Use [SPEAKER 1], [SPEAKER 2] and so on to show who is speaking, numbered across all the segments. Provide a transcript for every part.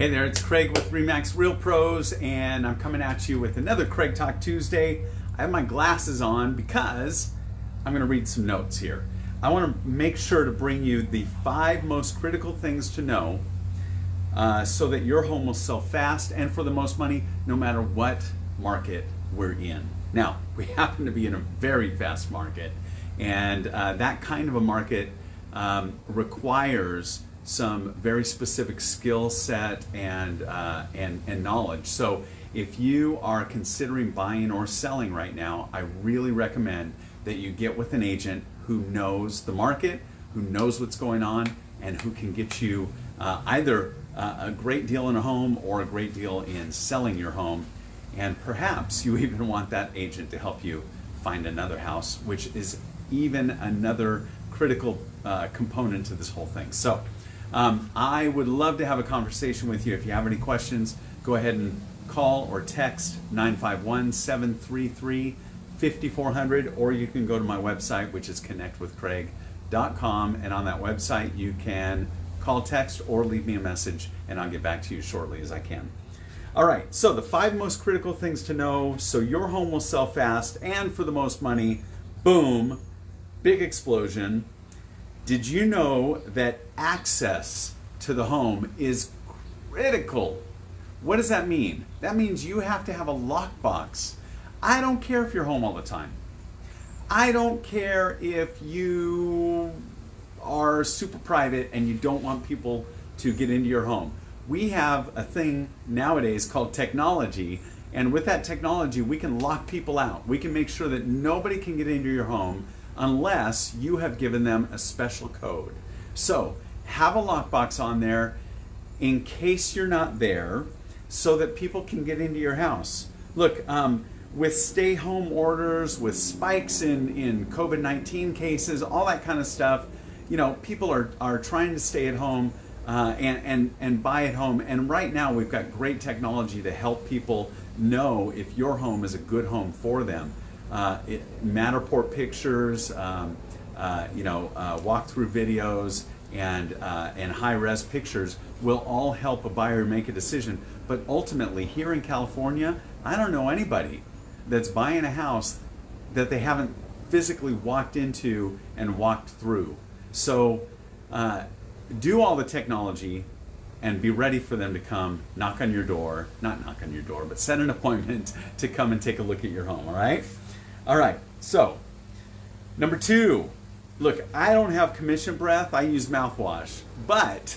[SPEAKER 1] Hey there, it's Craig with RE/MAX Real Pros, and I'm coming at you with another Craig Talk Tuesday. I have my glasses on because I'm going to read some notes here. I want to make sure to bring you the 5 most critical things to know so that your home will sell fast and for the most money, no matter what market we're in. Now, we happen to be in a very fast market, and that kind of a market requires some very specific skill set and knowledge. So if you are considering buying or selling right now, I really recommend that you get with an agent who knows the market, who knows what's going on, and who can get you either a great deal in a home or a great deal in selling your home. And perhaps you even want that agent to help you find another house, which is even another critical component to this whole thing. So I would love to have a conversation with you. If you have any questions, go ahead and call or text 951-733-5400, or you can go to my website, which is connectwithcraig.com, and on that website you can call, text, or leave me a message, and I'll get back to you shortly as I can. All right, so the 5 most critical things to know so your home will sell fast and for the most money. Boom, big explosion. Did you know that access to the home is critical? What does that mean? That means you have to have a lockbox. I don't care if you're home all the time. I don't care if you are super private and you don't want people to get into your home. We have a thing nowadays called technology, and with that technology we can lock people out. We can make sure that nobody can get into your home unless you have given them a special code. So have a lockbox on there in case you're not there so that people can get into your house. Look, with stay-home orders, with spikes in COVID-19 cases, all that kind of stuff, you know, people are trying to stay at home and buy at home. And right now we've got great technology to help people know if your home is a good home for them. Matterport pictures, walkthrough videos, and high-res pictures will all help a buyer make a decision. But ultimately, here in California, I don't know anybody that's buying a house that they haven't physically walked into and walked through. So do all the technology and be ready for them to come knock on your door, not knock on your door, but set an appointment to come and take a look at your home, all right? All right, so number 2, look, I don't have commission breath, I use mouthwash, but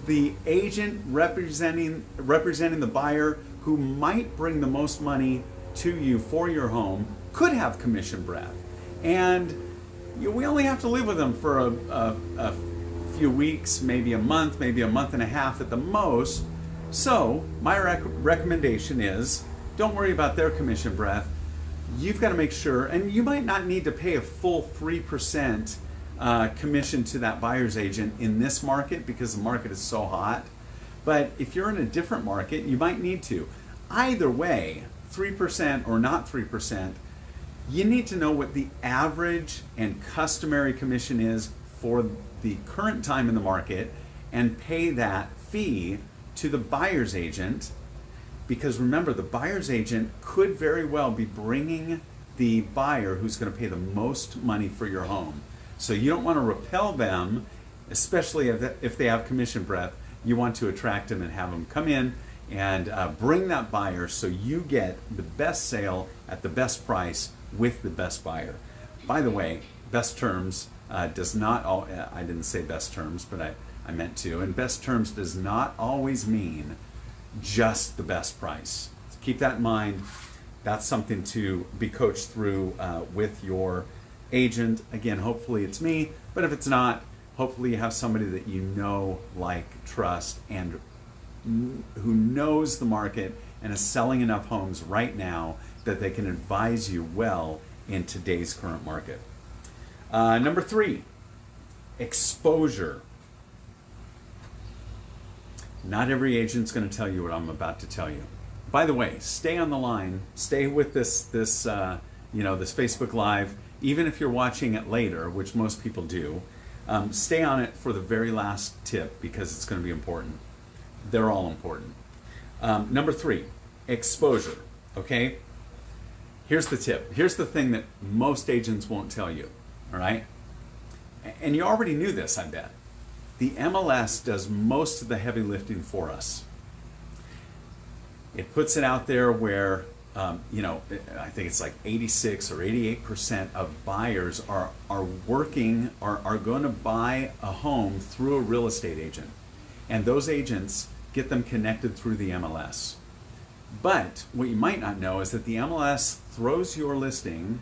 [SPEAKER 1] the agent representing the buyer who might bring the most money to you for your home could have commission breath. And we only have to live with them for a few weeks, maybe a month and a half at the most. So my recommendation is don't worry about their commission breath. You've got to make sure, and you might not need to pay a full 3% commission to that buyer's agent in this market because the market is so hot. But if you're in a different market, you might need to. Either way, 3% or not 3%, you need to know what the average and customary commission is for the current time in the market and pay that fee to the buyer's agent. Because remember, the buyer's agent could very well be bringing the buyer who's going to pay the most money for your home. So you don't want to repel them, especially if they have commission breath. You want to attract them and have them come in and bring that buyer so you get the best sale at the best price with the best buyer. By the way, best terms does not, I didn't say best terms, but I meant to, and best terms does not always mean just the best price. So keep that in mind. That's something to be coached through with your agent. Again, hopefully it's me, but if it's not, hopefully you have somebody that you know, like, trust, and who knows the market and is selling enough homes right now that they can advise you well in today's current market. Number 3, exposure. Not every agent's going to tell you what I'm about to tell you. By the way, stay on the line. Stay with this Facebook Live, even if you're watching it later, which most people do. Stay on it for the very last tip because it's going to be important. They're all important. Number 3, exposure. Okay? Here's the tip. Here's the thing that most agents won't tell you. All right? And you already knew this, I bet. The MLS does most of the heavy lifting for us. It puts it out there where, I think it's like 86 or 88% of buyers are going to buy a home through a real estate agent. And those agents get them connected through the MLS. But what you might not know is that the MLS throws your listing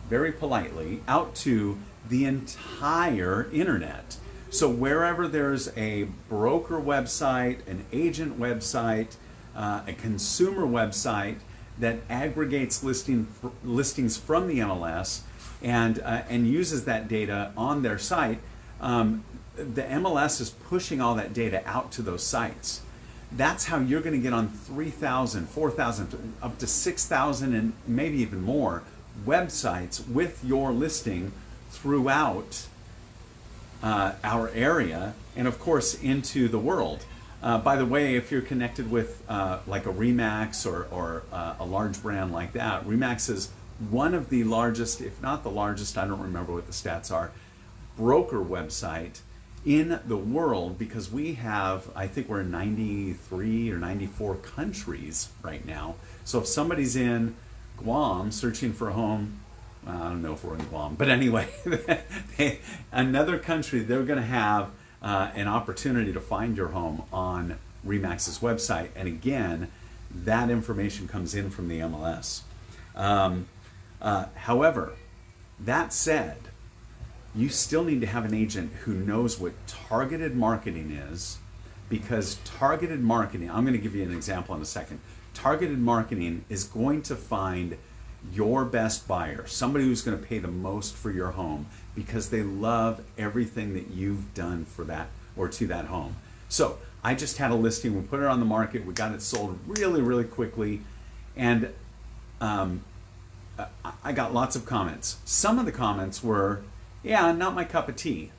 [SPEAKER 1] very politely out to the entire internet. So wherever there's a broker website, an agent website, a consumer website that aggregates listings from the MLS and uses that data on their site, the MLS is pushing all that data out to those sites. That's how you're going to get on 3,000, 4,000, up to 6,000 and maybe even more websites with your listing throughout our area and of course into the world. By the way, if you're connected with like a RE/MAX or a large brand like that, RE/MAX is one of the largest, if not the largest, I don't remember what the stats are, broker website in the world, because we have, I think we're in 93 or 94 countries right now. So if somebody's in Guam searching for a home, well, I don't know if we're in Guam, but anyway, another country, they're going to have an opportunity to find your home on RE/MAX's website. And again, that information comes in from the MLS. However, that said, you still need to have an agent who knows what targeted marketing is, because targeted marketing, I'm going to give you an example in a second. Targeted marketing is going to find your best buyer, somebody who's going to pay the most for your home because they love everything that you've done for that or to that home. So I just had a listing, we put it on the market, we got it sold really, really quickly, and I got lots of comments. Some of the comments were, yeah, not my cup of tea.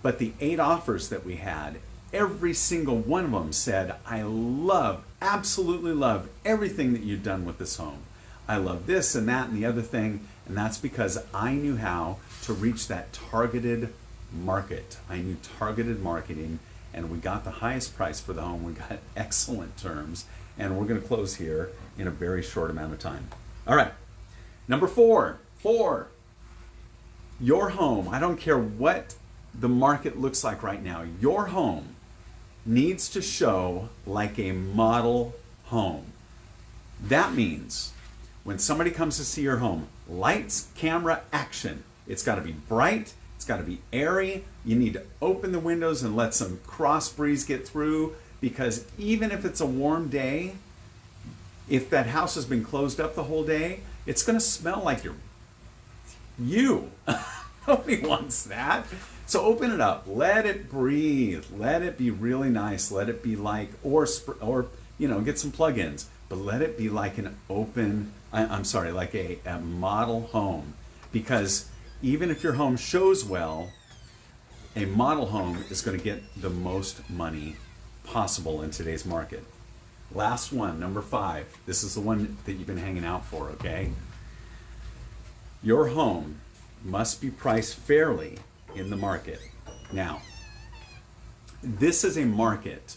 [SPEAKER 1] But the 8 offers that we had, every single one of them said, I love, absolutely love everything that you've done with this home. I love this and that and the other thing, and that's because I knew how to reach that targeted market. I knew targeted marketing, and we got the highest price for the home. We got excellent terms, and we're going to close here in a very short amount of time. All right, number 4, your home, I don't care what the market looks like right now, your home needs to show like a model home. That means when somebody comes to see your home, lights, camera, action. It's got to be bright, it's got to be airy. You need to open the windows and let some cross breeze get through, because even if it's a warm day, if that house has been closed up the whole day, it's going to smell like you. Nobody wants that. So open it up, let it breathe, let it be really nice, let it be like, or get some plugins, but let it be like an open, like a model home. Because even if your home shows well, a model home is going to get the most money possible in today's market. Last one, number 5. This is the one that you've been hanging out for, okay? Your home must be priced fairly in the market. Now, this is a market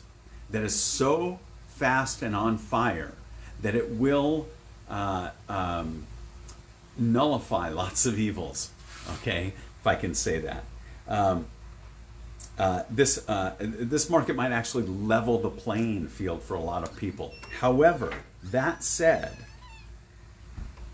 [SPEAKER 1] that is so fast and on fire that it will nullify lots of evils, okay, if I can say that. This market might actually level the playing field for a lot of people. However, that said,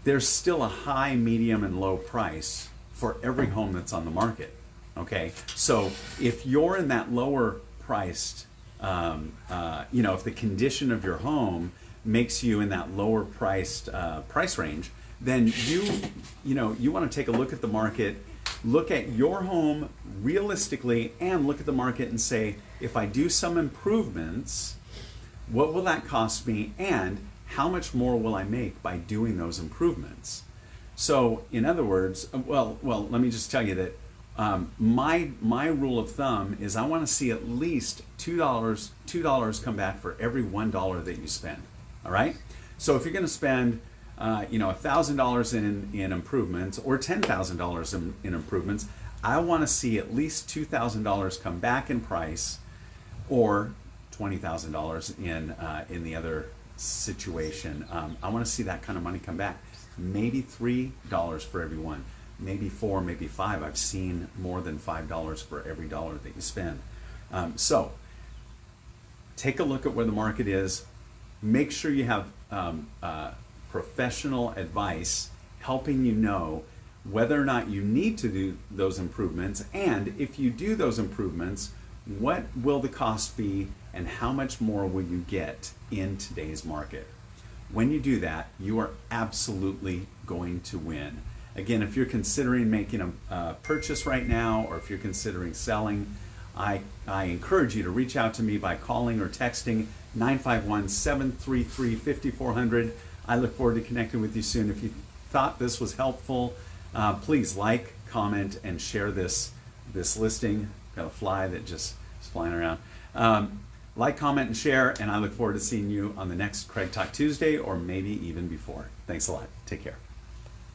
[SPEAKER 1] there's still a high, medium, and low price for every home that's on the market. Okay, so if you're in that lower priced, if the condition of your home makes you in that lower priced price range, then you want to take a look at the market, look at your home realistically, and look at the market and say, if I do some improvements, what will that cost me, and how much more will I make by doing those improvements? So in other words, well, let me just tell you that My rule of thumb is I want to see at least $2 come back for every $1 that you spend. All right. So if you're going to spend $1,000 in improvements or $10,000 in improvements, I want to see at least $2,000 come back in price, or $20,000 in the other situation. I want to see that kind of money come back. Maybe $3 for every one, maybe $4, maybe $5. I've seen more than $5 for every dollar that you spend. So take a look at where the market is. Make sure you have professional advice helping you know whether or not you need to do those improvements, and if you do those improvements, what will the cost be and how much more will you get in today's market. When you do that, you are absolutely going to win. Again, if you're considering making a purchase right now, or if you're considering selling, I encourage you to reach out to me by calling or texting 951-733-5400. I look forward to connecting with you soon. If you thought this was helpful, please like, comment, and share this listing. Got a fly that just is flying around. Like, comment, and share, and I look forward to seeing you on the next Craig Talk Tuesday, or maybe even before. Thanks a lot. Take care.